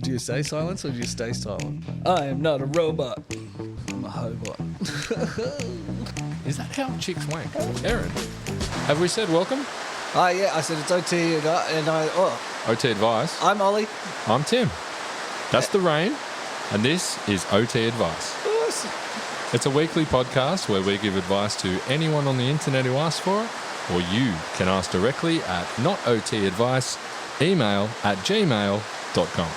Do you say silence or do you stay silent? I am not a robot. I'm a hobot. Is that how chicks wank? Aaron, have we said welcome? Oh, yeah, I said it's OT and OT Advice. I'm Ollie. I'm Tim. That's the rain, and this is OT Advice. It's a weekly podcast where we give advice to anyone on the internet who asks for it, or you can ask directly at nototadvice, email at gmail.com.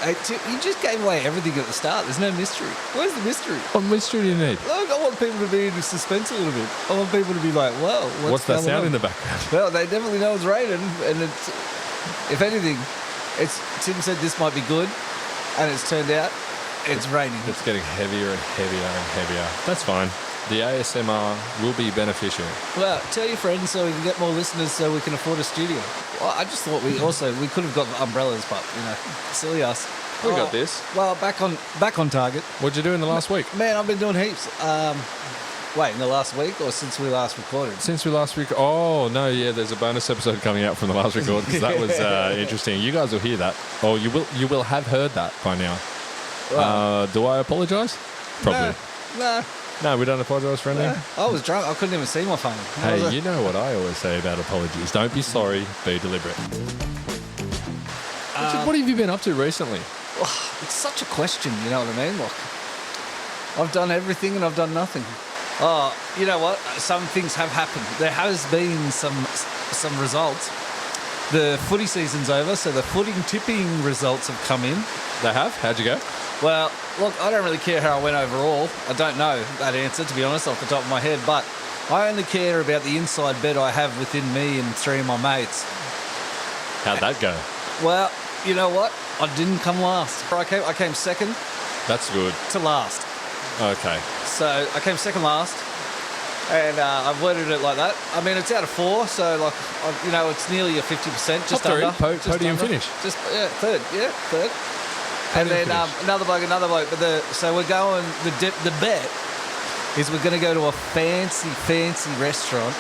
Hey, Tim, you just gave away everything at the start. There's no mystery. Where's the mystery? What mystery do you need? Look, I want people to be in suspense a little bit. I want people to be like, whoa, What's that going sound on? in the background? Well, they definitely know it's raining, and it's, if anything, Tim said this might be good, and it's turned out it's raining. It's getting heavier and heavier and heavier. That's fine. The ASMR will be beneficial. Well, tell your friends so we can get more listeners so we can afford a studio. Well, I just thought we could have got umbrellas, but, silly us. We got this. Well, back on target. What'd you do in the last week? Man, I've been doing heaps. Wait, in the last week or since we last recorded? Since we last Oh, no, yeah, there's a bonus episode coming out from the last record because that was interesting. You guys will hear that. Oh, you will have heard that by now. Do I apologise? Probably. No, we don't apologise for anything? I was drunk. I couldn't even see my phone. Hey, you know what I always say about apologies. Don't be sorry, be deliberate. What have you been up to recently? It's such a question, you know what I mean? Like, I've done everything and I've done nothing. Oh, you know what? Some things have happened. There has been some results. The footy season's over, so the footing tipping results have come in. They have? How'd you go? Well, look, I don't really care how I went overall. I don't know that answer, to be honest, off the top of my head, but I only care about the inside bet I have within me and three of my mates. How'd that go? Well, you know what? I didn't come last. I came second That's good. to last. Okay. So I came second last, and I've worded it like that. I mean, it's out of 4, so like, it's nearly a 50%, just Top three, under. podium finish. Just third. And then finish. another bloke. But so we're going. The bet is we're going to go to a fancy restaurant,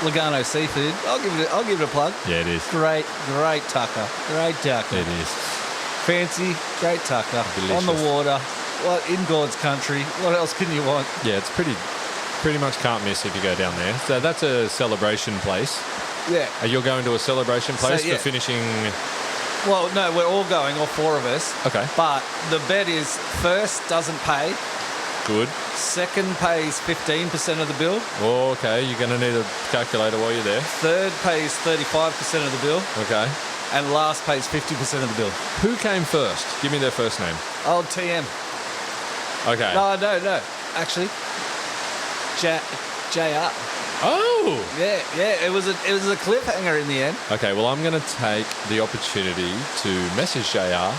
Lugano Seafood. I'll give it a plug. Yeah, it is. Great tucker. It is. Fancy, great tucker. Delicious. On the water. What in God's country? What else can you want? Yeah, it's pretty much can't miss if you go down there. So that's a celebration place. Yeah. Are you going to a celebration place So, yeah. for finishing? Well, no, we're all going, all 4 of us. Okay. But the bet is first doesn't pay, Good. second pays 15% of the bill, Oh, okay. You're going to need a calculator while you're there. third pays 35% of the bill, Okay. and last pays 50% of the bill. Who came first? Give me their first name. Old TM. Okay. No. Actually, JR. Oh. Yeah. It was a cliffhanger in the end. Okay. Well, I'm going to take the opportunity to message JR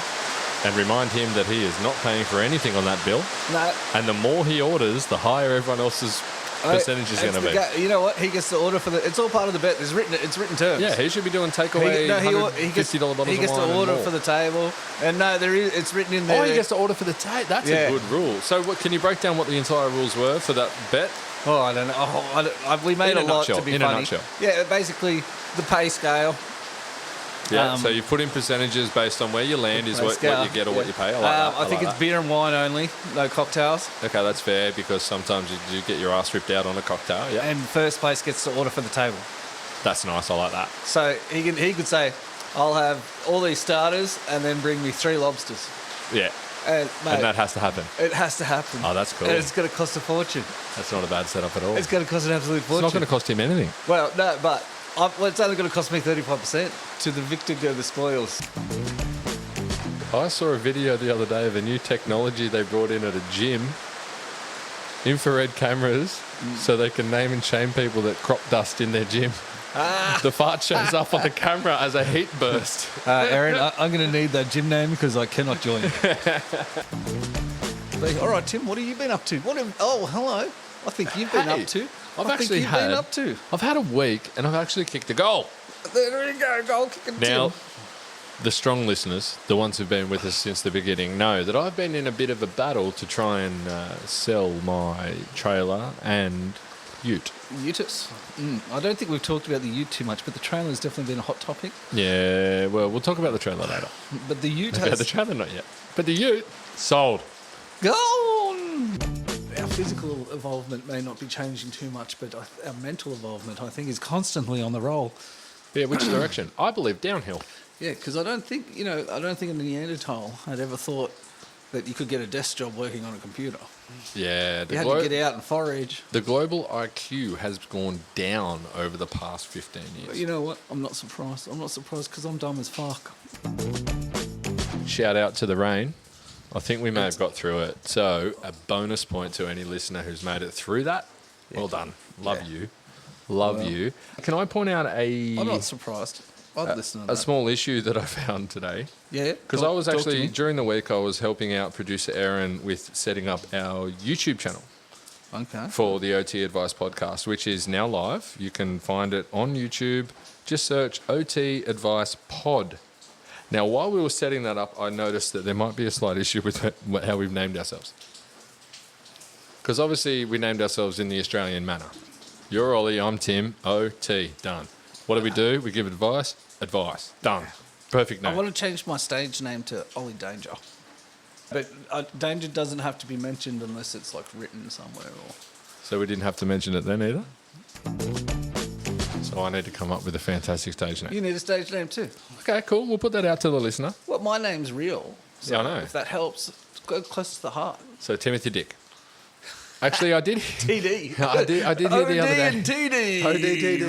and remind him that he is not paying for anything on that bill. No. And the more he orders, the higher everyone else's percentage is going to be. You know what? He gets to order for the. It's all part of the bet. It's written terms. Yeah, he should be doing takeaway $150 bottles He gets of to wine order and more. for the table, and no, it's written in there. Oh, he gets to order for the tape. That's Yeah. a good rule. So, can you break down what the entire rules were for that bet? Oh, I don't know. We made In a a lot nutshell, to be in a funny. nutshell. Yeah, basically the pay scale. Yeah. So you put in percentages based on where you land is Pay what scale. you get or what you pay. I like that. I think like it's beer and wine only, no cocktails. that. Okay, that's fair because sometimes you do get your ass ripped out on a cocktail. Yeah. And first place gets to order for the table. That's nice. I like that. So he could say, "I'll have all these starters and then bring me 3 lobsters." Yeah. And, mate, And that has to happen. it has to happen. Oh, that's cool. And it's going to cost a fortune. That's not a bad setup at all. It's going to cost an absolute It's fortune. not going to cost him anything. Well, no, but it's only going to cost me 35%. To the victor go the spoils. I saw a video the other day of a new technology they brought in at a gym. Infrared cameras so they can name and shame people that crop dust in their gym. The fart shows up on the camera as a heat burst. Aaron, I'm going to need that gym name because I cannot join. All right, Tim, what have you been up to? Hello. I think you've been Hey, up to. I've I actually think you've been had- up to. I've had a week and I've actually kicked a goal. There you go, goal kicking Now, Tim. the strong listeners, the ones who've been with us since the beginning, know that I've been in a bit of a battle to try and sell my trailer and Ute. Utis. I don't think we've talked about the Ute too much, but the trailer's definitely been a hot topic. Yeah, well, we'll talk about the trailer later. But the Ute Okay, has the trailer not yet. But the Ute, sold. gone. Our physical involvement may not be changing too much, but our mental involvement, I think, is constantly on the roll. Yeah, which direction? I believe downhill. Yeah, because I don't think a Neanderthal had ever thought that you could get a desk job working on a computer. Yeah, You had to get out and forage. the global IQ has gone down over the past 15 years. But you know what? I'm not surprised. I'm not surprised because I'm dumb as fuck. Shout out to the rain. I think we may have got through it. So a bonus point to any listener who's made it through that. Well done. Love Yeah. you. Love you. Can I point out I'm not surprised. I'd listen to a that. small issue that I found today? Yeah. Because I was actually, during the week, I was helping out producer Aaron with setting up our YouTube channel Okay. for the OT Advice podcast, which is now live. You can find it on YouTube. Just search OT Advice Pod. Now, while we were setting that up, I noticed that there might be a slight issue with how we've named ourselves. Because obviously we named ourselves in the Australian manner. You're Ollie, I'm Tim, OT, done. What do? We give advice, done. Perfect I name. want to change my stage name to Ollie Danger. But Danger doesn't have to be mentioned unless it's like written somewhere or... So we didn't have to mention it then either? So I need to come up with a fantastic stage name. You need a stage name too. Okay, cool. We'll put that out to the listener. Well, my name's real. So Yeah, I know. if that helps, go close to the heart. So Timothy Dick. Actually, I did. TD. I did hear the other day. and TD.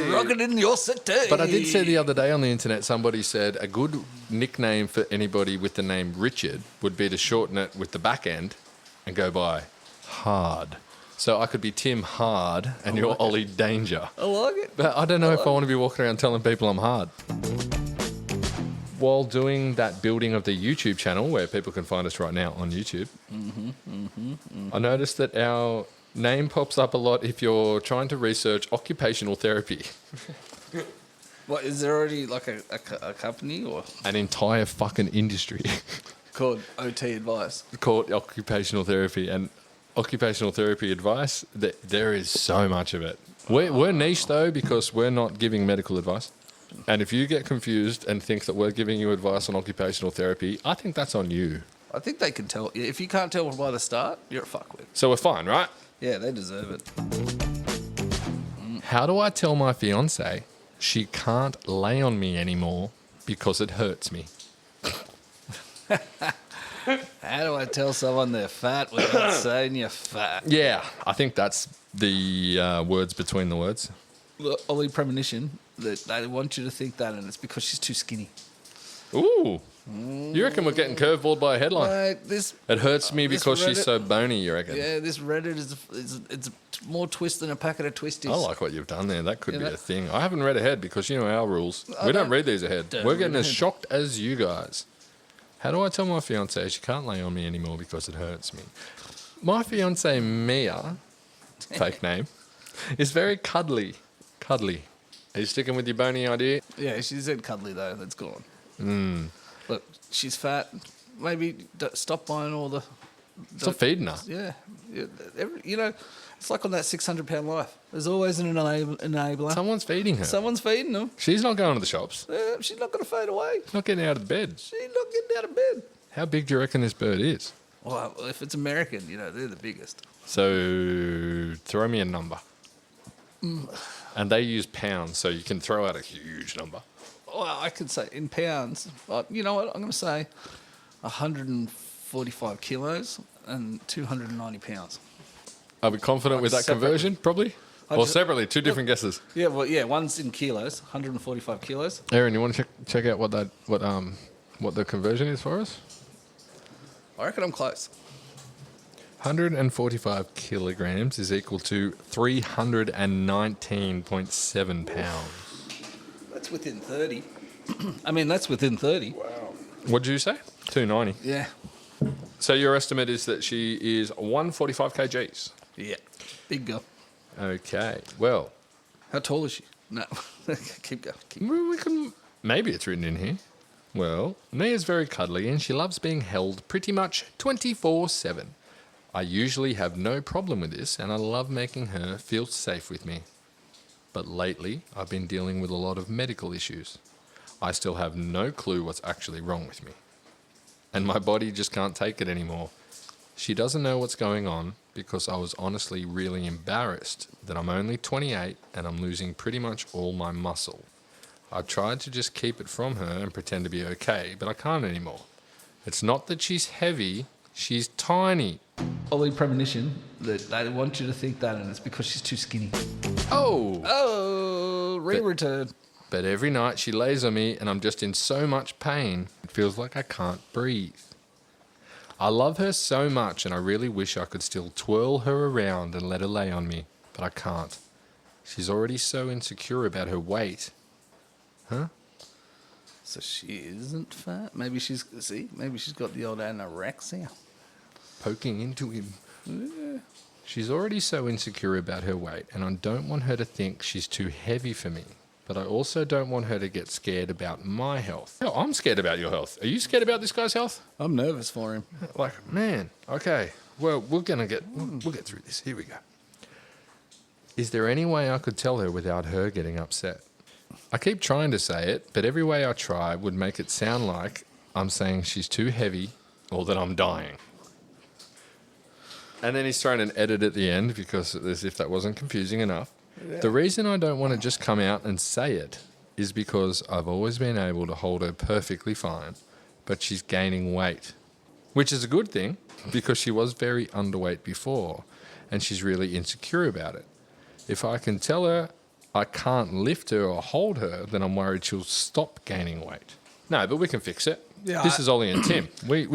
OD. Rocking in your city. But I did see the other day on the internet, somebody said a good nickname for anybody with the name Richard would be to shorten it with the back end and go by Hard. So I could be Tim Hard and you're Ollie Danger. I like it. But I don't know if I want to be walking around telling people I'm hard. While doing that building of the YouTube channel, where people can find us right now on YouTube, I noticed that our name pops up a lot if you're trying to research occupational therapy. What, is there already like a company or An entire fucking industry called OT Advice? called occupational therapy. And occupational therapy advice, there is so much of it. We're niche though because we're not giving medical advice. And if you get confused and think that we're giving you advice on occupational therapy, I think that's on you. I think they can tell. If you can't tell by the start, you're a fuckwit. So we're fine, right? Yeah, they deserve it. How do I tell my fiance she can't lay on me anymore because it hurts me? How do I tell someone they're fat without saying you're fat? Yeah, I think that's the words between the words. Look, Ollie premonition that they want you to think that, and it's because she's too skinny. Ooh. You reckon we're getting curveballed by a headline? This It hurts me this because she's Reddit- so bony, you reckon? yeah, this Reddit is it's more twist than a packet of twisties. I like what you've done there. That could Yeah, be that- a thing. I haven't read ahead because you know our rules. I We don't don't- read these ahead. don't We're read getting as ahead. shocked as you guys. How do I tell my fiance she can't lay on me anymore because it hurts me? My fiance Mia, fake name, is very cuddly. Cuddly. Are you sticking with your bony idea? Yeah, she said cuddly though. That's gone. Look, she's fat. Maybe stop buying all the. Stop feeding her. Yeah, it's like on that 600-pound life. There's always an enabler. Someone's feeding her. Someone's feeding them. She's not going to the shops. She's not going to fade away. Not getting out of bed. She's not getting out of bed. How big do you reckon this bird is? Well, if it's American, they're the biggest. So throw me a number. And they use pounds, so you can throw out a huge number. Well, I could say in pounds. But you know what? I'm going to say 145 kilos and 290 pounds. Are we confident with that Separately. conversion? Probably. I Or just- separately, two different guesses. Yeah, well, yeah, one's in kilos, 145 kilos. Aaron, you want to check out what the conversion is for us? I reckon I'm close. 145 kilograms is equal to 319.7 pounds. That's within 30. I mean, that's within 30. What did you say? 290. Yeah. So your estimate is that she is 145 kgs. Yeah. Big girl. Okay. Well, How tall is she? No. Keep going. we can. Maybe it's written in here. Well, Mia's very cuddly and she loves being held pretty much 24/7. I usually have no problem with this and I love making her feel safe with me. But lately, I've been dealing with a lot of medical issues. I still have no clue what's actually wrong with me. And my body just can't take it anymore. She doesn't know what's going on because I was honestly really embarrassed that I'm only 28 and I'm losing pretty much all my muscle. I tried to just keep it from her and pretend to be okay, but I can't anymore. It's not that she's heavy, she's tiny. Early premonition that they want you to think that, and it's because she's too skinny. Oh! Oh, return. But every night she lays on me and I'm just in so much pain, it feels like I can't breathe. I love her so much and I really wish I could still twirl her around and let her lay on me, but I can't. She's already so insecure about her weight. Huh? So she isn't fat? Maybe she's got the old anorexia. Poking into him. Yeah. She's already so insecure about her weight and I don't want her to think she's too heavy for me. But I also don't want her to get scared about my health. No, I'm scared about your health. Are you scared about this guy's health? I'm nervous for him. Like, man, okay. Well, we'll get through this. Here we go. Is there any way I could tell her without her getting upset? I keep trying to say it, but every way I try would make it sound like I'm saying she's too heavy or that I'm dying. And then he's throwing an edit at the end because as if that wasn't confusing enough. Yeah. The reason I don't want to just come out and say it is because I've always been able to hold her perfectly fine, but she's gaining weight, which is a good thing because she was very underweight before and she's really insecure about it. If I can tell her I can't lift her or hold her, then I'm worried she'll stop gaining weight. No, but we can fix it. Yeah, this is Ollie and Tim. We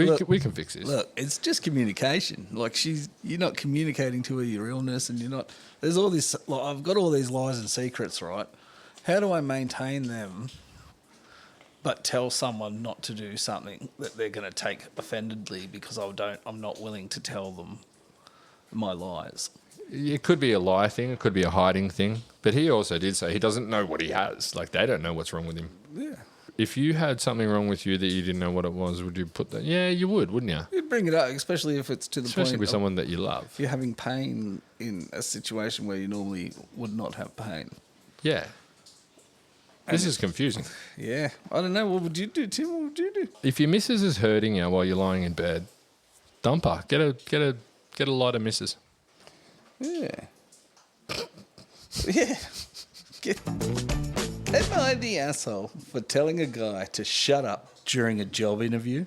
can fix this. Look, it's just communication. Like you're not communicating to her your illness, and you're not. There's all this. Like, I've got all these lies and secrets, right? How do I maintain them, but tell someone not to do something that they're going to take offendedly because I'm not willing to tell them my lies. It could be a lie thing. It could be a hiding thing. But he also did say he doesn't know what he has. Like, they don't know what's wrong with him. Yeah. If you had something wrong with you that you didn't know what it was, would you put that? Yeah, you would, wouldn't you? You'd bring it up, especially if it's to the point. Especially with someone that you love. If you're having pain in a situation where you normally would not have pain. Yeah. This is confusing. Yeah. I don't know. What would you do, Tim? What would you do? If your missus is hurting you while you're lying in bed, dump her. Get a lot of missus. Yeah. Yeah. Am I the asshole for telling a guy to shut up during a job interview?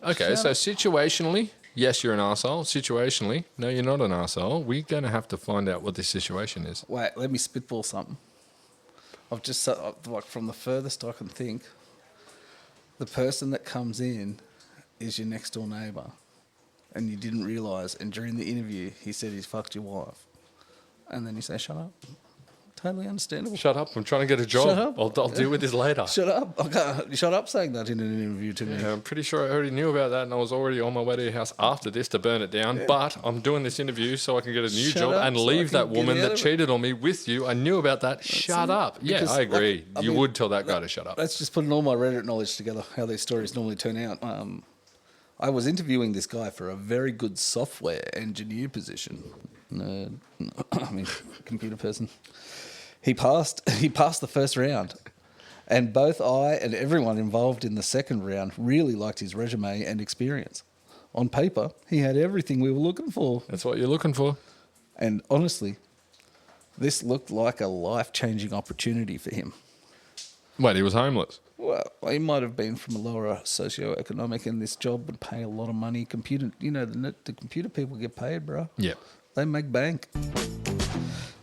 Okay, so situationally, yes, you're an arsehole. Situationally, no, you're not an arsehole. We're going to have to find out what this situation is. Wait, let me spitball something. I've just, like, from the furthest I can think, the person that comes in is your next door neighbour and you didn't realise, and during the interview he said he's fucked your wife. And then you say, shut up. Totally understandable. Shut up. I'm trying to get a job. Shut up. I'll deal with this later. Shut up. Okay. Shut up saying that in an interview to me. Yeah, I'm pretty sure I already knew about that and I was already on my way to your house after this to burn it down. Yeah. But I'm doing this interview so I can get a new job and leave that woman that cheated on me with you. I knew about that. Shut up. Yeah, I agree. Like, you would tell that guy to shut up. Let's just put all my Reddit knowledge together, how these stories normally turn out. I was interviewing this guy for a very good software engineer position. Computer person. He passed the first round, and both I and everyone involved in the second round really liked his resume and experience. On paper, he had everything we were looking for. That's what you're looking for. And honestly, this looked like a life-changing opportunity for him. Wait, he was homeless? Well, he might have been from a lower socio-economic, and this job would pay a lot of money. The computer people get paid, bro. Yeah. They make bank.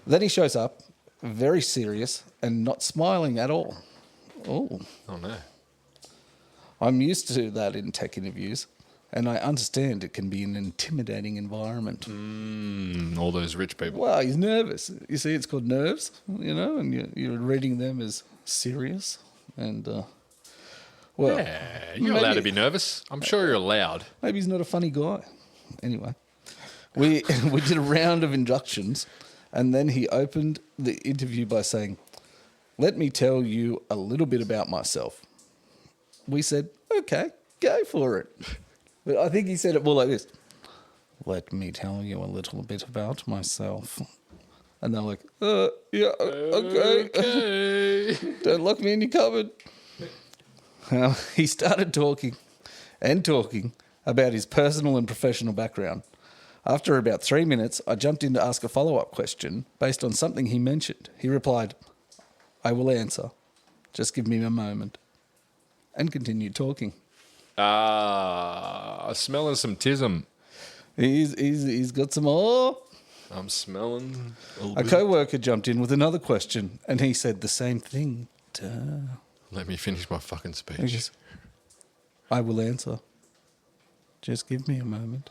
Then he shows up, very serious and not smiling at all. Oh no. I'm used to that in tech interviews, and I understand it can be an intimidating environment. All those rich people. Well, he's nervous. You see, it's called nerves, and you're reading them as serious. And, yeah, you're allowed to be nervous. I'm sure you're allowed. Maybe he's not a funny guy. Anyway, we did a round of inductions. And then he opened the interview by saying, "Let me tell you a little bit about myself." We said, "Okay, go for it." But I think he said it more like this. let me tell you a little bit about myself. And they're like, yeah, okay. Don't lock me in your cupboard. Well, he started talking about his personal and professional background. After about 3 minutes, I jumped in to ask a follow-up question based on something he mentioned. He replied, I will answer. Just give me a moment. And continued talking. Smelling some tism. He's got some more. I'm smelling A co-worker jumped in with another question, and he said the same thing. Duh. Let me finish my fucking He speech. goes, I will answer. Just give me a moment.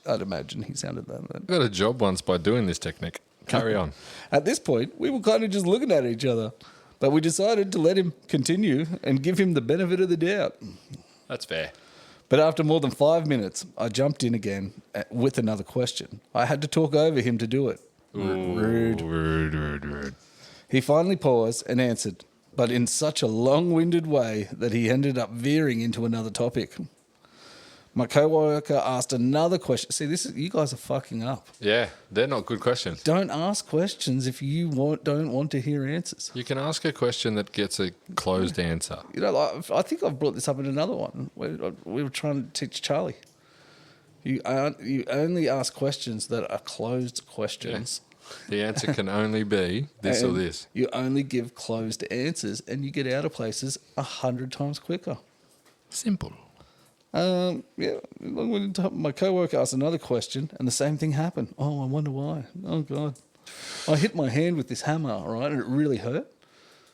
I'd imagine he sounded that. I got a job once by doing this technique. Carry on. At this point, we were kind of just looking at each other, but we decided to let him continue and give him the benefit of the doubt. That's fair. But after more than 5 minutes, I jumped in again with another question. I had to talk over him to do it. Rude. Rude. He finally paused and answered, but in such a long-winded way that he ended up veering into another topic. My co-worker asked another question. See, you guys are fucking up. Yeah, they're not good questions. Don't ask questions if you don't want to hear answers. You can ask a question that gets a closed answer. You know, I think I've brought this up in another one. We were trying to teach Charlie. You only ask questions that are closed questions. Yeah. The answer can only be this or this. You only give closed answers, and you get out of places 100 times quicker. Simple. Yeah, my co-worker asked another question, and the same thing happened. Oh, I wonder why. Oh, God. I hit my hand with this hammer, right, and it really hurt.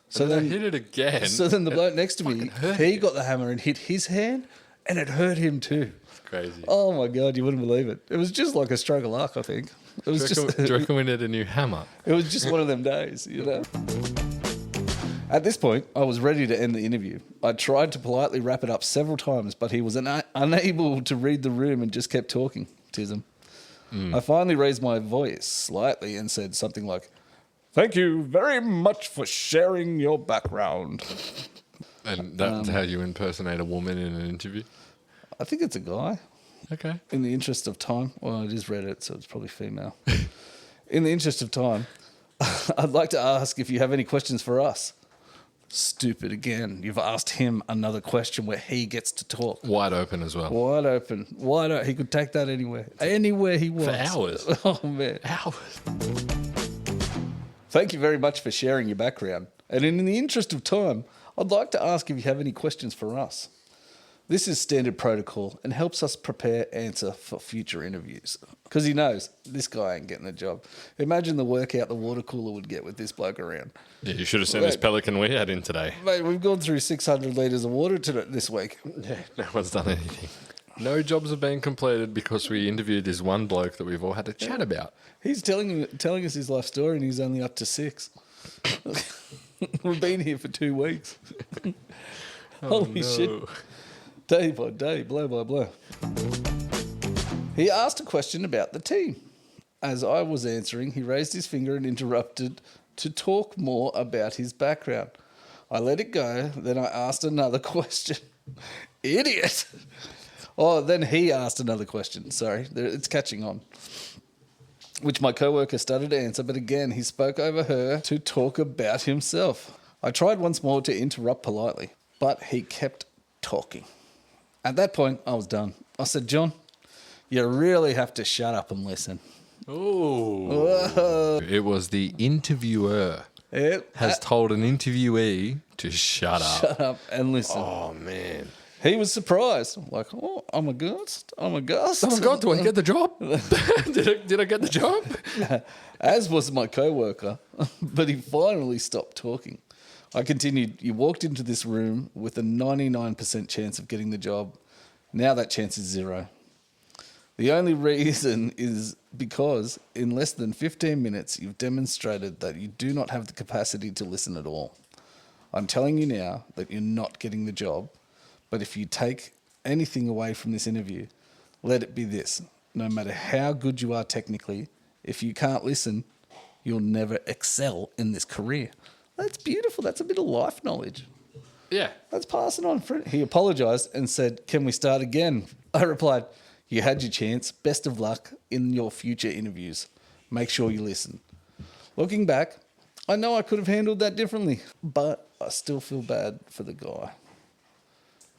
So then I hit it again. So then the bloke next to me, he got the hammer and hit his hand, and it hurt him too. It's crazy. Oh, my God, you wouldn't believe it. It was just like a stroke of luck, I think. It was do you reckon we need a new hammer? It was just one of them days, you know. At this point, I was ready to end the interview. I tried to politely wrap it up several times, but he was unable to read the room and just kept talking. Tism. I finally raised my voice slightly and said something like, "Thank you very much for sharing your background." And that's how you impersonate a woman in an interview? I think it's a guy. Okay. In the interest of time, well, it is Reddit, so it's probably female. In the interest of time, I'd like to ask if you have any questions for us. Stupid again. You've asked him another question where he gets to talk. Wide open as well. Wide open. Wide open. He could take that anywhere. Anywhere he wants. For hours. Oh, man. Hours. Thank you very much for sharing your background. And in the interest of time, I'd like to ask if you have any questions for us. This is standard protocol and helps us answer for future interviews. Because he knows this guy ain't getting the job. Imagine the workout the water cooler would get with this bloke around. Yeah, you should have seen this pelican we had in today. Mate, we've gone through 600 litres of water this week. Yeah, no one's done anything. No jobs have been completed because we interviewed this one bloke that we've all had to chat about. He's telling us his life story and he's only up to 6. We've been here for 2 weeks. Holy shit. Day by day, blow by blow. He asked a question about the team. As I was answering, he raised his finger and interrupted to talk more about his background. I let it go, then I asked another question. Idiot! Oh, then he asked another question. Sorry, it's catching on. Which my co-worker started to answer, but again, he spoke over her to talk about himself. I tried once more to interrupt politely, but he kept talking. At that point, I was done. I said, "John, you really have to shut up and listen." Oh. It was the interviewer has told an interviewee to shut up. Shut up and listen. Oh, man. He was surprised. Like, oh, I'm a ghost. I'm a ghost. Oh, my God, do I get the job? Did I get the job? As was my co-worker, but he finally stopped talking. I continued, "You walked into this room with a 99% chance of getting the job. Now that chance is 0. The only reason is because in less than 15 minutes, you've demonstrated that you do not have the capacity to listen at all. I'm telling you now that you're not getting the job, but if you take anything away from this interview, let it be this. No matter how good you are technically, if you can't listen, you'll never excel in this career." That's beautiful. That's a bit of life knowledge. Yeah. Let's pass it on. He apologised and said, "Can we start again?" I replied, You had your chance. Best of luck in your future interviews. Make sure you listen. Looking back, I know I could have handled that differently, but I still feel bad for the guy.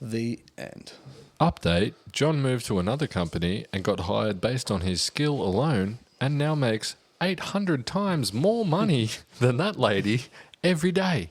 The end. Update, John moved to another company and got hired based on his skill alone and now makes 800 times more money than that lady every day.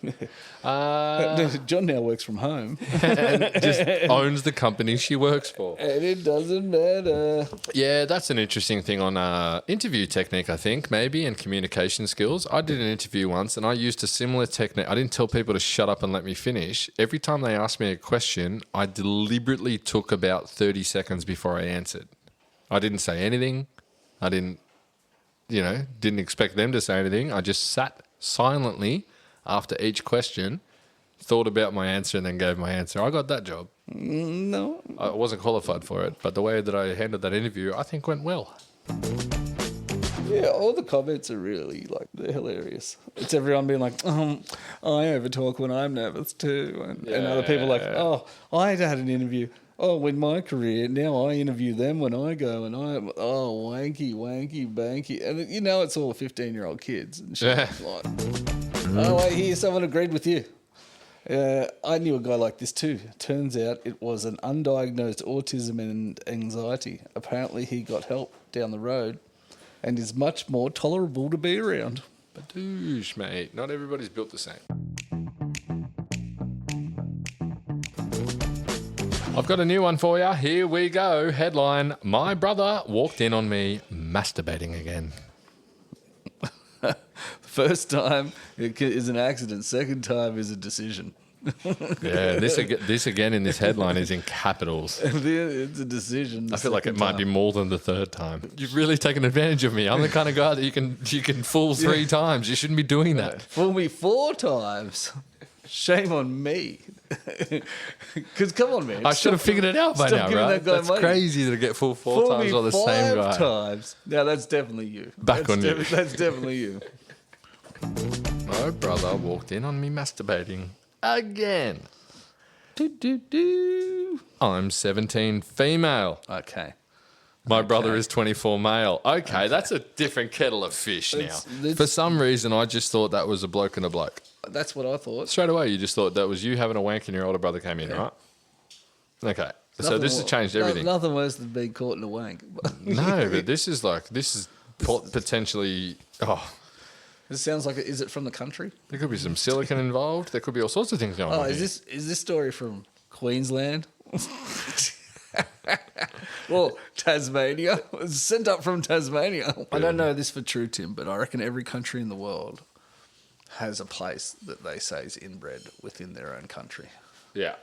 John now works from home. And just owns the company she works for. And it doesn't matter. Yeah, that's an interesting thing on interview technique, I think, maybe, and communication skills. I did an interview once and I used a similar technique. I didn't tell people to shut up and let me finish. Every time they asked me a question, I deliberately took about 30 seconds before I answered. I didn't say anything. I didn't expect them to say anything. I just sat silently after each question, thought about my answer, and then gave my answer. I got that job. No. I wasn't qualified for it, but the way that I handled that interview, I think went well. Yeah, all the comments are really, they're hilarious. It's everyone being like, I overtalk when I'm nervous too. And other people like, I had an interview. Oh, in my career, now I interview them when I go, and I'm, wanky, banky. And it's all 15-year-old kids and shit. I hear someone agreed with you. I knew a guy like this too. Turns out it was an undiagnosed autism and anxiety. Apparently he got help down the road and is much more tolerable to be around. Badoosh, mate. Not everybody's built the same. I've got a new one for you. Here we go. Headline, my brother walked in on me masturbating again. First time is an accident. Second time is a decision. Yeah, this again in this headline is in capitals. It's a decision. I feel like it might be more than the third time. You've really taken advantage of me. I'm the kind of guy that you can fool 3 times. You shouldn't be doing that. Fool me 4 times. Shame on me. Because come on, man. I should have figured it out by now, right? That's crazy to get fooled 4 times by the same guy. 5 times. Now that's definitely you. Back on you. That's definitely you. My brother walked in on me masturbating again. I'm 17 female. Okay. My brother is 24 male. Okay, that's a different kettle of fish now. For some reason, I just thought that was a bloke and a bloke. That's what I thought. Straight away, you just thought that was you having a wank and your older brother came in, right? Okay. So this has changed everything. Nothing worse than being caught in a wank. No, but this is potentially... It sounds like is it from the country? There could be some silicon involved. There could be all sorts of things going on. Is this story from Queensland? Well, Tasmania. It was sent up from Tasmania. I don't know this for true, Tim, but I reckon every country in the world has a place that they say is inbred within their own country. Yeah.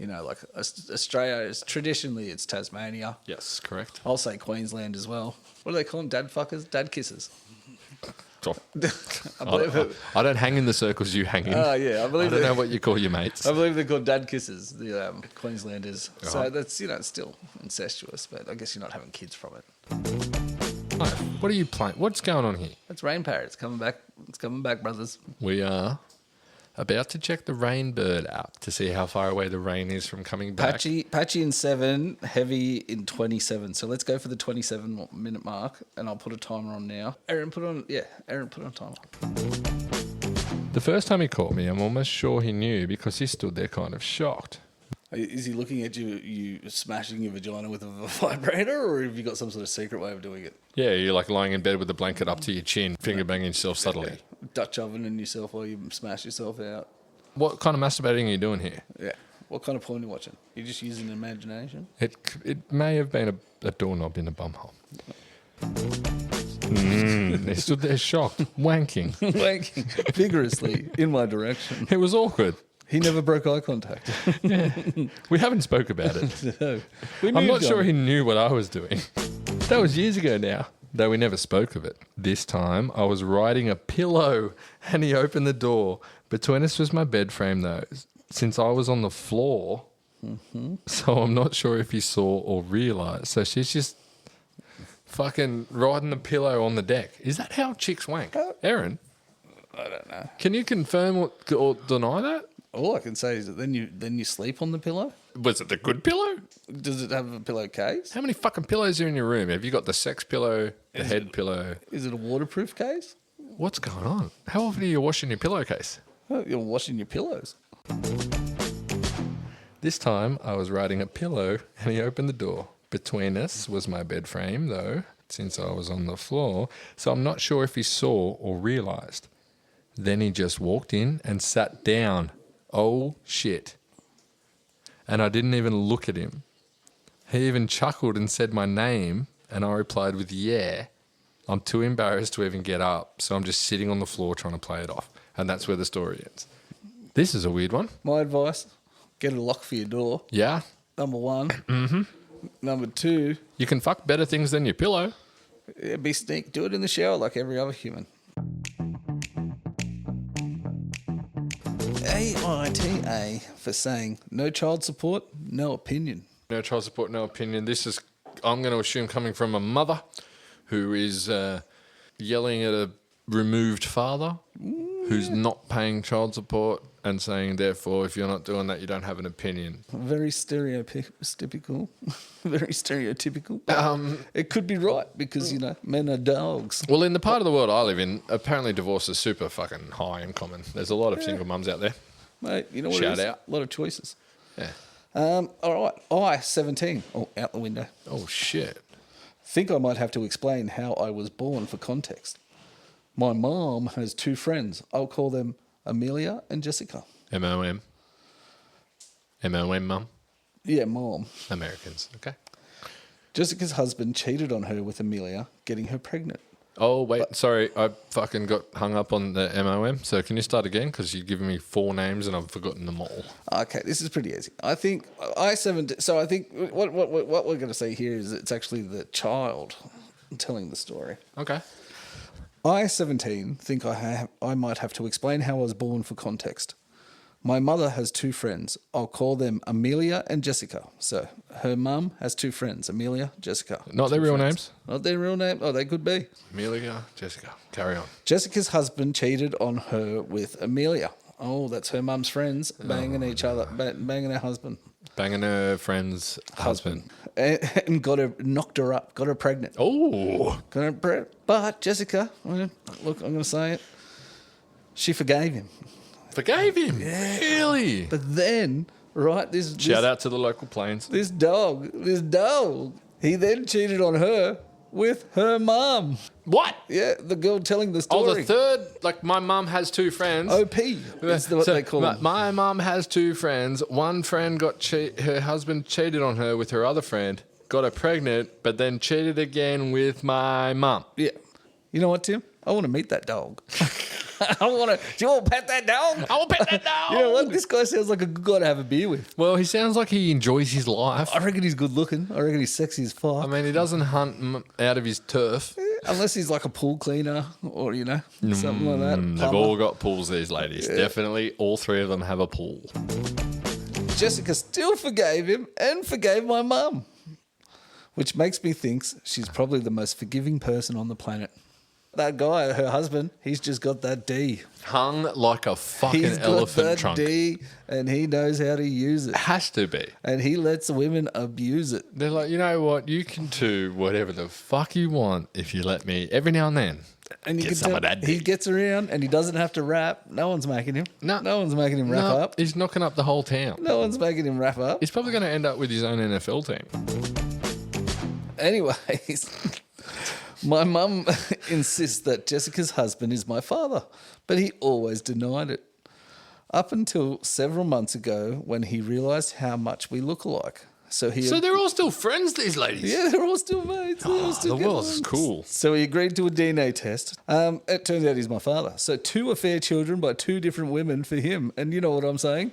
Like Australia is traditionally it's Tasmania. Yes, correct. I'll say Queensland as well. What do they call them? Dad fuckers? Dad kissers. I don't hang in the circles you hang in. Yeah, I don't know what you call your mates. I believe they're called dad kisses, the Queenslanders. So that's, still incestuous, but I guess you're not having kids from it. What are you playing? What's going on here? It's Rain Parrot. It's coming back, brothers. We are about to check the Rainbird app to see how far away the rain is from coming back. Patchy in 7, heavy in 27. So let's go for the 27-minute mark, and I'll put a timer on now. Aaron, put on timer. The first time he caught me, I'm almost sure he knew because he stood there kind of shocked. Is he looking at you smashing your vagina with a vibrator, or have you got some sort of secret way of doing it? Yeah, you're like lying in bed with the blanket up to your chin, finger banging yourself subtly. Yeah. Dutch ovening yourself while you smash yourself out. What kind of masturbating are you doing here? Yeah. What kind of porn are you watching? You're just using imagination? It may have been a doorknob in a bumhole. They stood there shocked, wanking. Wanking vigorously in my direction. It was awkward. He never broke eye contact. Yeah. We haven't spoke about it. No. I'm not sure he knew what I was doing. That was years ago now, though we never spoke of it. This time, I was riding a pillow and he opened the door. Between us was my bed frame, though, since I was on the floor. Mm-hmm. So I'm not sure if he saw or realised. So she's just fucking riding the pillow on the deck. Is that how chicks wank? Aaron? I don't know. Can you confirm or deny that? All I can say is that then you sleep on the pillow. Was it the good pillow? Does it have a pillowcase? How many fucking pillows are in your room? Have you got the sex pillow, the head pillow? Is it a waterproof case? What's going on? How often are you washing your pillowcase? Oh, you're washing your pillows. This time I was riding a pillow and he opened the door. Between us was my bed frame, though, since I was on the floor, so I'm not sure if he saw or realised. Then he just walked in and sat down. Oh, shit. And I didn't even look at him. He even chuckled and said my name, and I replied with, yeah. I'm too embarrassed to even get up, so I'm just sitting on the floor trying to play it off. And that's where the story ends. This is a weird one. My advice, get a lock for your door. Yeah. Number one. Mm-hmm. Number two. You can fuck better things than your pillow. Be sneak. Do it in the shower like every other human. AITA for saying no child support, no opinion. No child support, no opinion. This is, I'm going to assume, coming from a mother who is yelling at a removed father who's not paying child support and saying, therefore, if you're not doing that, you don't have an opinion. Very stereotypical. Very stereotypical. It could be right because, men are dogs. Well, in the part of the world I live in, apparently divorce is super fucking high and common. There's a lot of single mums out there. Mate, you know what Shout it is? out. A lot of choices. Yeah. All right, I-17. Oh, out the window. Oh, shit. Think I might have to explain how I was born for context. My mom has two friends. I'll call them Amelia and Jessica. M-O-M. M-O-M, mum. Yeah, mom. Americans, okay. Jessica's husband cheated on her with Amelia, getting her pregnant. Oh, wait, sorry. I fucking got hung up on the M-O-M. So can you start again? Because you've given me 4 names and I've forgotten them all. Okay, this is pretty easy. I think I-17... So I think what we're going to say here is it's actually the child telling the story. Okay. I-17 think I might have to explain how I was born for context. My mother has two friends. I'll call them Amelia and Jessica. So her mum has two friends, Amelia, Jessica. Not their real names? Not their real name? Oh, they could be. Amelia, Jessica. Carry on. Jessica's husband cheated on her with Amelia. Oh, that's her mum's friends banging each other, banging her husband. Banging her friend's husband. And knocked her up, got her pregnant. Oh. But Jessica, look, I'm going to say it, she forgave him. Forgave him? Yeah. Really? But then, right, this Shout out to the local planes. This dog, he then cheated on her with her mum. What? Yeah, the girl telling the story. Oh, the third, like my mum has two friends. OP is what they call them. My mum has two friends. One friend her husband cheated on her with her other friend, got her pregnant, but then cheated again with my mum. Yeah. You know what, Tim? I want to meet that dog. Do you want to pet that dog? I will pet that dog. You know what? This guy sounds like a good guy to have a beer with. Well, he sounds like he enjoys his life. I reckon he's good looking. I reckon he's sexy as fuck. I mean, he doesn't hunt out of his turf. Unless he's like a pool cleaner or, something like that. They've Plumber. all got pools, these ladies. Yeah. Definitely all 3 of them have a pool. Jessica still forgave him and forgave my mum, which makes me think she's probably the most forgiving person on the planet. That guy, her husband, he's just got that D. Hung like a fucking he's elephant got that trunk. D, and he knows how to use it. Has to be. And he lets women abuse it. They're like, you know what? You can do whatever the fuck you want if you let me every now and then. And you Get can some tell of that he D. gets around and he doesn't have to rap. No one's making him. No. No one's making him wrap No, up. he's knocking up the whole town. No one's making him wrap up. He's probably going to end up with his own NFL team. Anyways, my mum insists that Jessica's husband is my father, but he always denied it. Up until several months ago when he realised how much we look alike. So they're all still friends, these ladies. Yeah, they're all still mates. The world is cool. So he agreed to a DNA test. It turns out he's my father. So 2 affair children by 2 different women for him. And you know what I'm saying?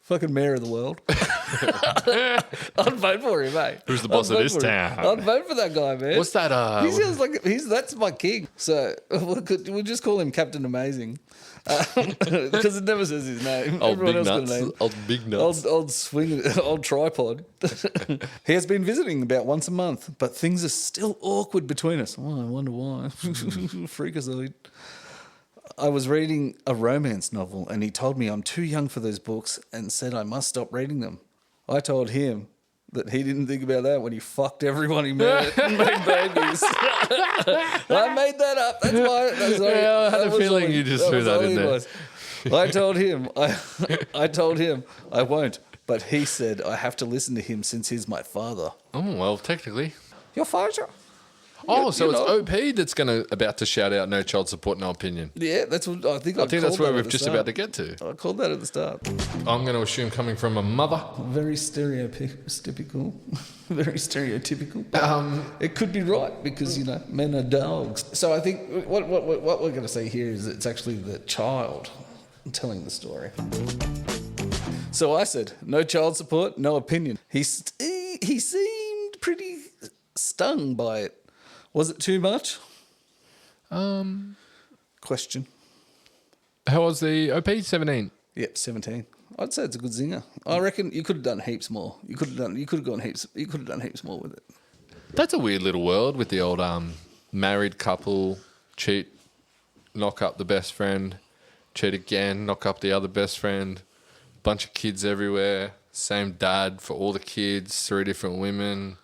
Fucking mayor of the world. I'd vote for him, mate. Who's the boss of this town? I'd vote for that guy, man. What's that? He sounds like that's my king. So we'll just call him Captain Amazing. Because it never says his name. Old Everyone big else nuts. got a name. Old big nuts. Old swing, old tripod. He has been visiting about once a month, but things are still awkward between us. Oh, I wonder why. Freakazoid. I was reading a romance novel and he told me I'm too young for those books and said I must stop reading them. I told him that he didn't think about that when he fucked everyone he met and made babies. I made that up. That's why. I had a feeling you just threw that in there. I told him. I told him I won't. But he said I have to listen to him since he's my father. Oh, well, technically. Your father? Oh, so it's OP that's about to shout out no child support, no opinion. Yeah, that's what I think. I think that's where we're just about to get to. I called that at the start. I'm going to assume coming from a mother. Very stereotypical. Very stereotypical. It could be right because, men are dogs. So I think what we're going to say here is it's actually the child telling the story. So I said, no child support, no opinion. He seemed pretty stung by it. Was it too much? Question. How was the OP? 17? Yep, 17. I'd say it's a good zinger. I reckon you could have done heaps more. You could have done heaps more with it. That's a weird little world with the old married couple, cheat, knock up the best friend, cheat again, knock up the other best friend, bunch of kids everywhere, same dad for all the kids, 3 different women.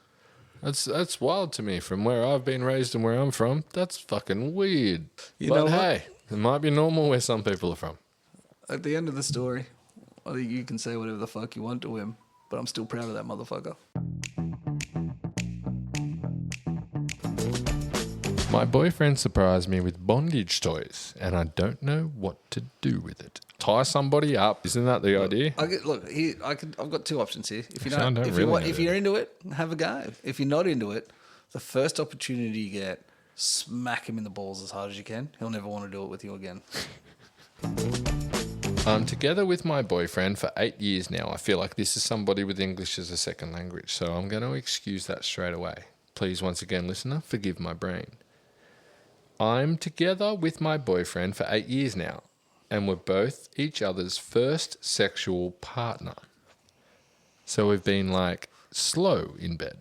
That's wild to me. From where I've been raised and where I'm from, that's fucking weird. But hey, it might be normal where some people are from. At the end of the story, I think you can say whatever the fuck you want to him, but I'm still proud of that motherfucker. My boyfriend surprised me with bondage toys, and I don't know what to do with it. Tie somebody up, isn't that the idea? I've got 2 options here. If you're into it, have a go. If you're not into it, the first opportunity you get, smack him in the balls as hard as you can. He'll never want to do it with you again. I'm together with my boyfriend for 8 years now. I feel like this is somebody with English as a second language, so I'm going to excuse that straight away. Please, once again, listener, forgive my brain. I'm together with my boyfriend for 8 years now, and we're both each other's first sexual partner. So we've been slow in bed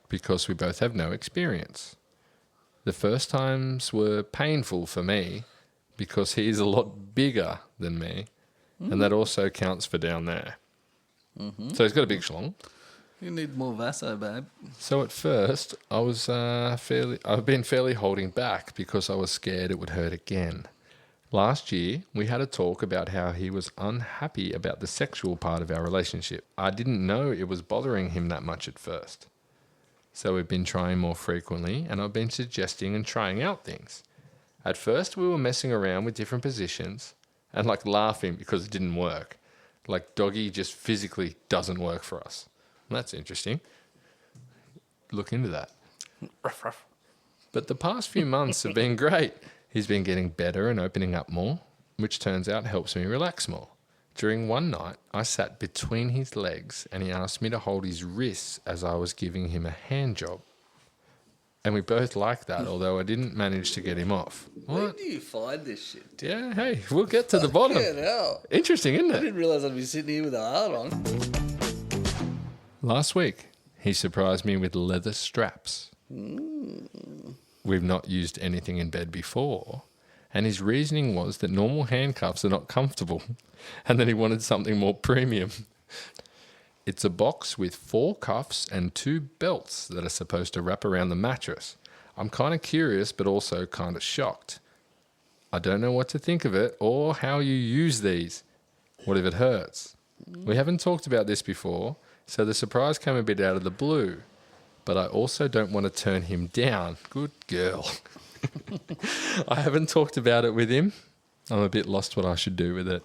because we both have no experience. The first times were painful for me because he's a lot bigger than me, and that also counts for down there. Mm-hmm. So he's got a big schlong. You need more Vaso, babe. So at first, I've been fairly holding back because I was scared it would hurt again. Last year, we had a talk about how he was unhappy about the sexual part of our relationship. I didn't know it was bothering him that much at first. So we've been trying more frequently, and I've been suggesting and trying out things. At first, we were messing around with different positions and laughing because it didn't work. Doggy just physically doesn't work for us. That's interesting. Look into that. Ruff, ruff. But the past few months have been great. He's been getting better and opening up more, which turns out helps me relax more. During one night, I sat between his legs and he asked me to hold his wrists as I was giving him a hand job. And we both liked that, although I didn't manage to get him off. What? Where do you find this shit? Yeah, hey, we'll get to the bottom. Interesting, isn't it? I didn't realise I'd be sitting here with a heart on. Last week, he surprised me with leather straps. We've not used anything in bed before, and his reasoning was that normal handcuffs are not comfortable and that he wanted something more premium. It's a box with 4 cuffs and 2 belts that are supposed to wrap around the mattress. I'm kind of curious, but also kind of shocked. I don't know what to think of it or how you use these. What if it hurts? We haven't talked about this before, so the surprise came a bit out of the blue. But I also don't want to turn him down. Good girl. I haven't talked about it with him. I'm a bit lost what I should do with it.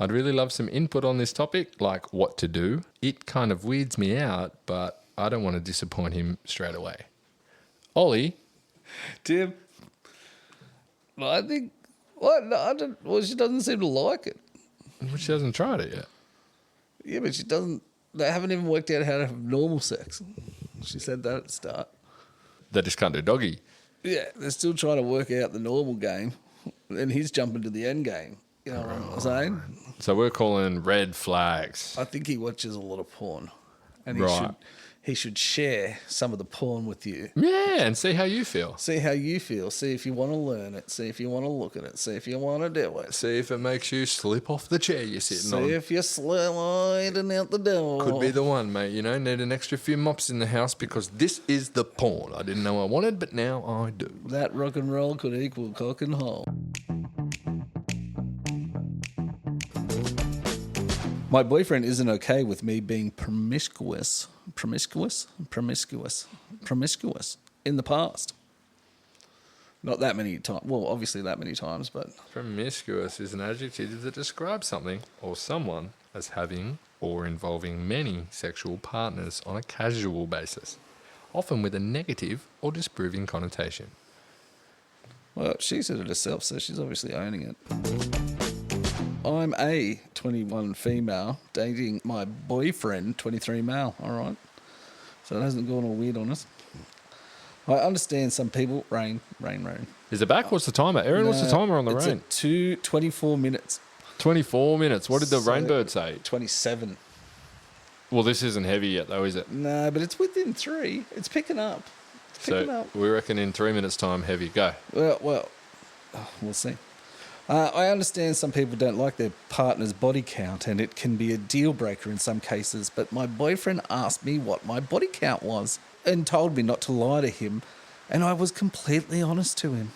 I'd really love some input on this topic, like what to do. It kind of weirds me out, but I don't want to disappoint him straight away. Ollie? Tim? I think... What? No, I don't... Well, she doesn't seem to like it. Well, she hasn't tried it yet. Yeah, but she doesn't... They haven't even worked out how to have normal sex. She said that at the start. They just can't do doggy. Yeah, they're still trying to work out the normal game, and he's jumping to the end game. You know what I'm saying? So we're calling red flags. I think he watches a lot of porn, and Right. he should share some of the porn with you. Yeah, and see how you feel. See how you feel. See if you want to learn it. See if you want to look at it. See if you want to do it. See if it makes you slip off the chair you're sitting on. See if you're sliding out the door. Could be the one, mate. You know, need an extra few mops in the house because this is the porn I didn't know I wanted, but now I do. That rock and roll could equal cock and hole. My boyfriend isn't okay with me being promiscuous in the past. Not that many times. Well, obviously that many times, but... Promiscuous is an adjective that describes something or someone as having or involving many sexual partners on a casual basis, often with a negative or disproving connotation. Well, she said it herself, so she's obviously owning it. I'm a 21 female dating my boyfriend, 23 male, all right? So it hasn't gone all weird on us. I understand some people... Rain. Is it back? What's the timer? Aaron, what's the timer on the rain? It's at 24 minutes. 24 minutes. What did the So, rainbird say? 27. Well, this isn't heavy yet, though, is it? No, but it's within 3. It's picking up. So we reckon in 3 minutes' time, heavy. Go. Well, we'll see. I understand some people don't like their partner's body count, and it can be a deal breaker in some cases, but my boyfriend asked me what my body count was and told me not to lie to him, and I was completely honest to him.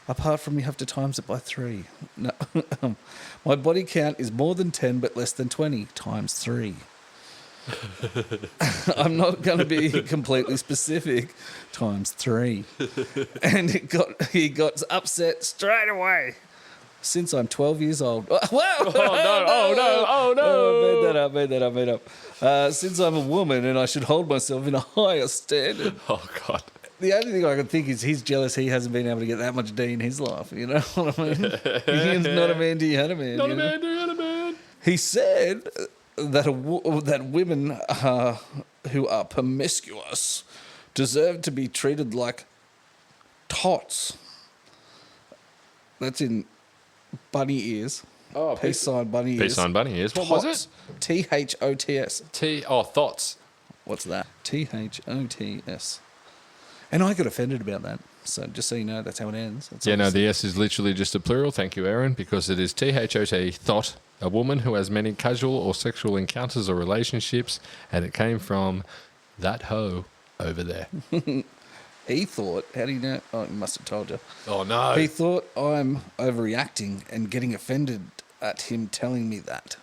Apart from you have to times it by 3. No, my body count is more than 10 but less than 20 times 3. I'm not going to be completely specific. Times 3. And he got upset straight away. Since I'm 12 years old. Whoa! Oh, no. I made that up. Since I'm a woman and I should hold myself in a higher standard. Oh, God. The only thing I can think is he's jealous he hasn't been able to get that much D in his life. You know what I mean? He's not a man till you had a man. Not a man till you had a man. He said that women who are promiscuous deserve to be treated like tots. That's in bunny ears. Oh, peace sign bunny ears. Peace sign bunny ears. What was it? THOTS. Thoughts. What's that? THOTS. And I got offended about that. So just so you know, that's how it ends. That's The S is literally just a plural. Thank you, Aaron, because it is THOT, thought, a woman who has many casual or sexual encounters or relationships, and it came from that hoe over there. He thought, how do you know? Oh, he must have told you. Oh, no. He thought I'm overreacting and getting offended at him telling me that.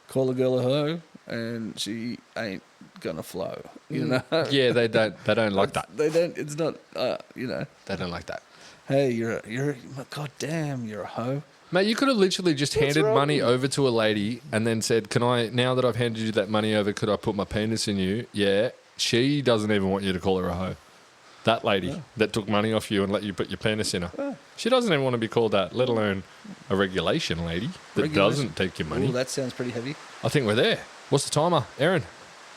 Call a girl a hoe and she ain't gonna flow, you know? Yeah, they don't like that. They don't, it's not, you know. They don't like that. Hey, you're God damn, you're a hoe. Mate, you could have literally just handed money over to a lady and then said, now that I've handed you that money over, could I put my penis in you? Yeah. She doesn't even want you to call her a hoe. That lady that took money off you and let you put your penis in her. She doesn't even want to be called that, let alone a regulation lady that doesn't take your money. Ooh, that sounds pretty heavy. I think we're there. What's the timer? Aaron?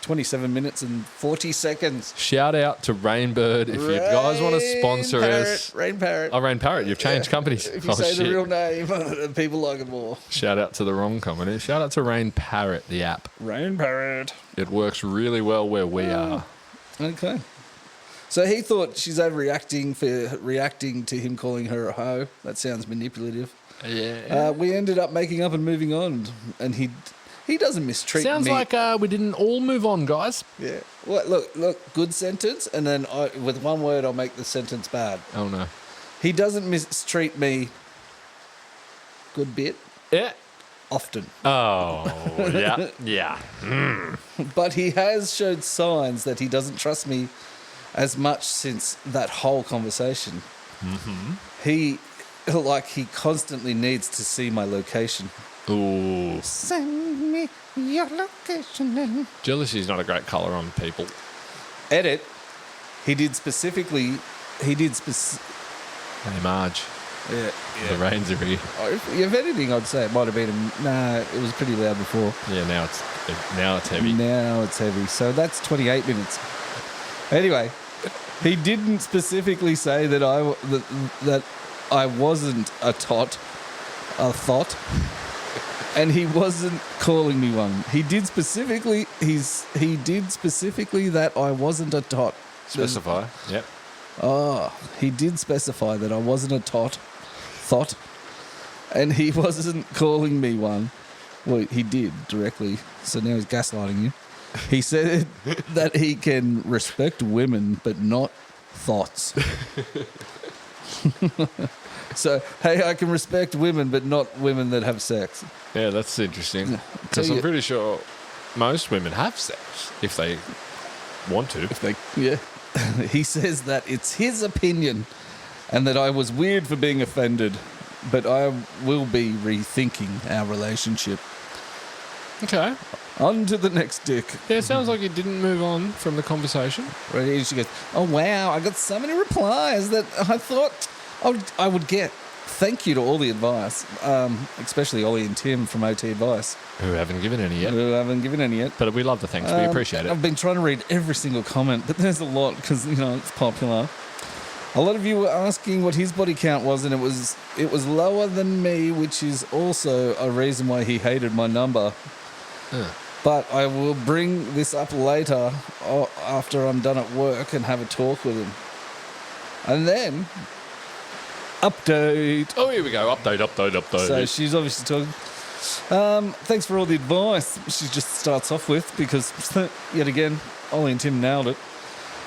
27 minutes and 40 seconds. Shout out to Rainbird if you guys want to sponsor us. Rain Parrot. Oh, Rain Parrot. You've changed companies. If you say the real name, people like it more. Shout out to the wrong company. Shout out to Rain Parrot, the app. Rain Parrot. It works really well where we are. Okay. So he thought she's overreacting for reacting to him calling her a hoe. That sounds manipulative. Yeah. We ended up making up and moving on, and he doesn't mistreat me. Sounds like we didn't all move on, guys. Yeah. Well, look, good sentence, and then with one word I'll make the sentence bad. Oh, no. He doesn't mistreat me good bit. Yeah. Often. Oh, yeah. Yeah. But he has showed signs that he doesn't trust me as much since that whole conversation. Mm-hmm. He constantly needs to see my location. Ooh. Send me your location. Jealousy is not a great colour on people. Edit. He did specifically. Hey, Marge. Yeah. The rains are here. If anything, I'd say it might have been. Nah, it was pretty loud before. Yeah, now it's heavy. Now it's heavy. So that's 28 minutes. Anyway, he didn't specifically say that I wasn't a thought. And he wasn't calling me one. He did specifically that I wasn't a tot. Specify. Yep. Oh, he did specify that I wasn't a thought, and he wasn't calling me one. Well, he did directly, so now he's gaslighting you. He said that he can respect women, but not thoughts. So, hey, I can respect women, but not women that have sex. Yeah, that's interesting. Because I'm pretty sure most women have sex if they want to. Yeah. He says that it's his opinion and that I was weird for being offended, but I will be rethinking our relationship. Okay. On to the next dick. Yeah, it sounds like you didn't move on from the conversation. Right, she goes, oh, wow, I got so many replies that I thought I would get. Thank you to all the advice, especially Ollie and Tim from OT Advice. Who haven't given any yet. But we love the thanks. We appreciate it. I've been trying to read every single comment, but there's a lot because, it's popular. A lot of you were asking what his body count was, and it was lower than me, which is also a reason why he hated my number. But I will bring this up later after I'm done at work and have a talk with him. And then... update. Oh, here we go. Update. So she's obviously talking. Thanks for all the advice. She just starts off with, because yet again, Ollie and Tim nailed it.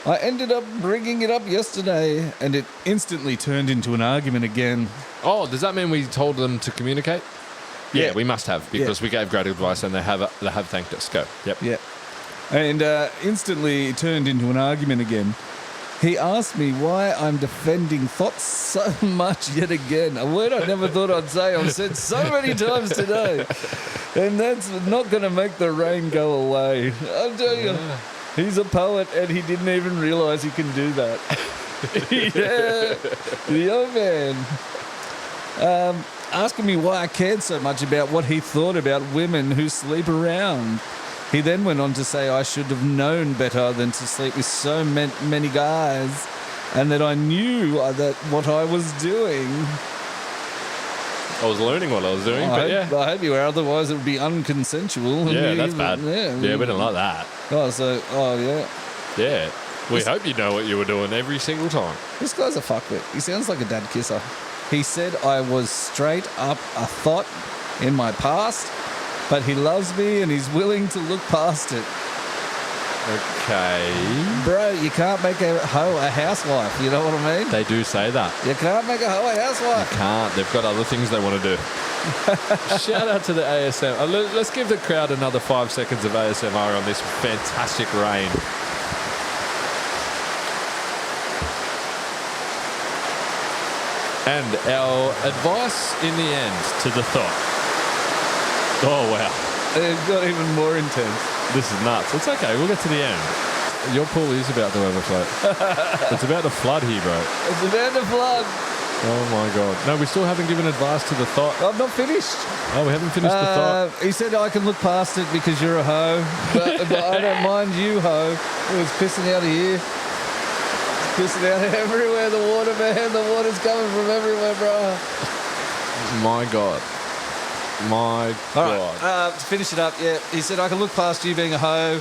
I ended up bringing it up yesterday, and it instantly turned into an argument again. Oh, does that mean we told them to communicate? Yeah, we must have, because we gave great advice and they have thanked us. Go. Yep. Yeah. And instantly it turned into an argument again. He asked me why I'm defending thoughts so much yet again. A word I never thought I'd say. I've said so many times today. And that's not going to make the rain go away. I'll tell you, he's a poet and he didn't even realise he can do that. The old man. Asking me why I cared so much about what he thought about women who sleep around. He then went on to say I should have known better than to sleep with so many guys, and that I knew that what I was doing. I was learning what I was doing, I hope you were, otherwise it would be unconsensual. Yeah, that's bad. Yeah, we didn't like that. Yeah. We hope you know what you were doing every single time. This guy's a fuckwit. He sounds like a dad kisser. He said I was straight up a thought in my past, but he loves me and he's willing to look past it. Okay. Bro, you can't make a hoe a housewife, you know what I mean? They do say that. You can't make a hoe a housewife. You can't. They've got other things they want to do. Shout out to the ASMR. Let's give the crowd another 5 seconds of ASMR on this fantastic rain. And our advice in the end to the thought. Oh, wow. It got even more intense. This is nuts. It's okay. We'll get to the end. Your pool is about to overflow. It's about to flood here, bro. It's about to flood. Oh, my God. No, we still haven't given advice to the thought. I'm not finished. Oh, we haven't finished the thought. He said I can look past it because you're a hoe. But I don't mind you, hoe. It was pissing out of here. Pissing out everywhere. The water, man. The water's coming from everywhere, bro. My God. My God. All right, to finish it up, he said I can look past you being a hoe,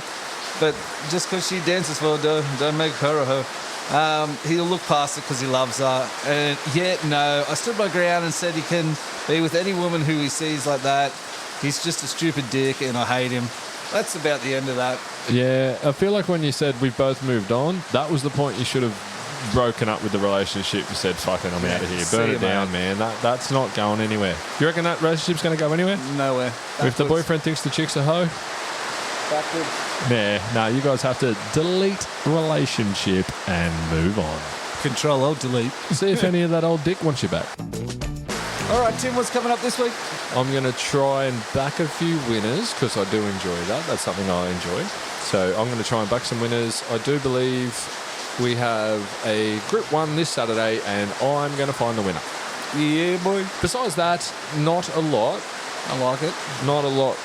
but just because she dances well, don't make her a hoe. He'll look past it because he loves her. And I stood my ground and said he can be with any woman who he sees like that. He's just a stupid dick and I hate him. That's about the end of that. Yeah, I feel like when you said we've both moved on, that was the point you should have broken up with the relationship and said, fucking, I'm out of here. Burn it down, man. That's not going anywhere. You reckon that relationship's going to go anywhere? Nowhere. If the boyfriend thinks the chick's a hoe? Backwards. Nah, you guys have to delete relationship and move on. Control-Alt-Delete. See if any of that old dick wants you back. All right, Tim, what's coming up this week? I'm going to try and back a few winners because I do enjoy that. That's something I enjoy. So I'm going to try and back some winners. I do believe we have a Group 1 this Saturday and I'm going to find the winner. Yeah, boy. Besides that, not a lot. I like it. Not a lot.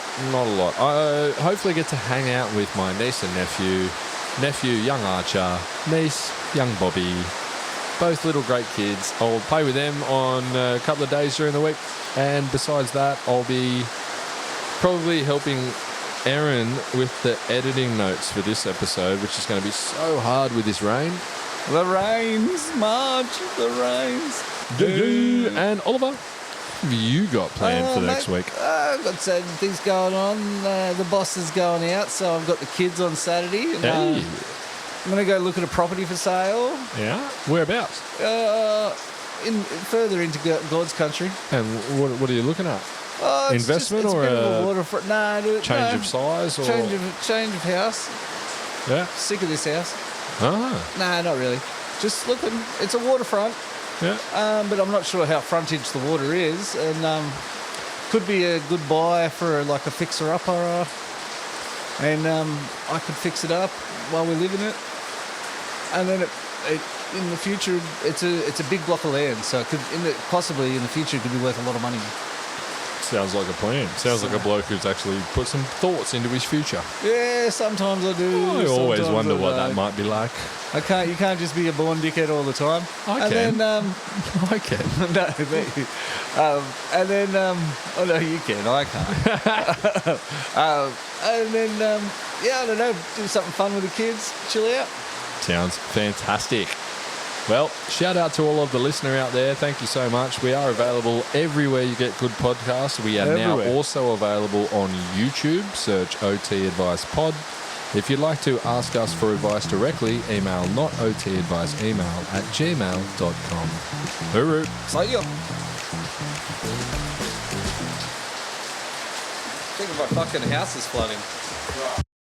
I hopefully get to hang out with my niece and nephew. Nephew, young Archer. Niece, young Bobby. Both little great kids. I'll play with them on a couple of days during the week. And besides that, I'll be probably helping Erin with the editing notes for this episode, which is going to be so hard with this rain. The rains, Marge, the rains. And Oliver, what have you got planned for next week? I've got certain things going on. The boss is going out, so I've got the kids on Saturday. And, Hey. I'm going to go look at a property for sale. Yeah? Whereabouts? Further into God's country. And what are you looking at? It's Investment it's or a bit of a waterfront? No, Change of size? Or? Change of house. Yeah. Sick of this house. Ah, No, not really. Just looking. It's a waterfront, yeah. but I'm not sure how frontage the water is, and could be a good buy for like a fixer-upper, and I could fix it up while we live in it, and then in the future it's a big block of land, so it could possibly in the future it could be worth a lot of money. Sounds like a plan. Sounds like a bloke who's actually put some thoughts into his future. Yeah, sometimes I do. I always sometimes wonder I what don't. that might be like. You can't just be a born dickhead all the time. I and can. Then, I can. no, me. And then, oh no, you can. I can't. And then, I don't know, do something fun with the kids, chill out. Sounds fantastic. Well, shout out to all of the listener out there. Thank you so much. We are available everywhere you get good podcasts. We are now Everywhere. also available on YouTube. Search OT Advice Pod. If you'd like to ask us for advice directly, email nototadviceemail@gmail.com. Hooroo. So yeah. I think my fucking house is flooding.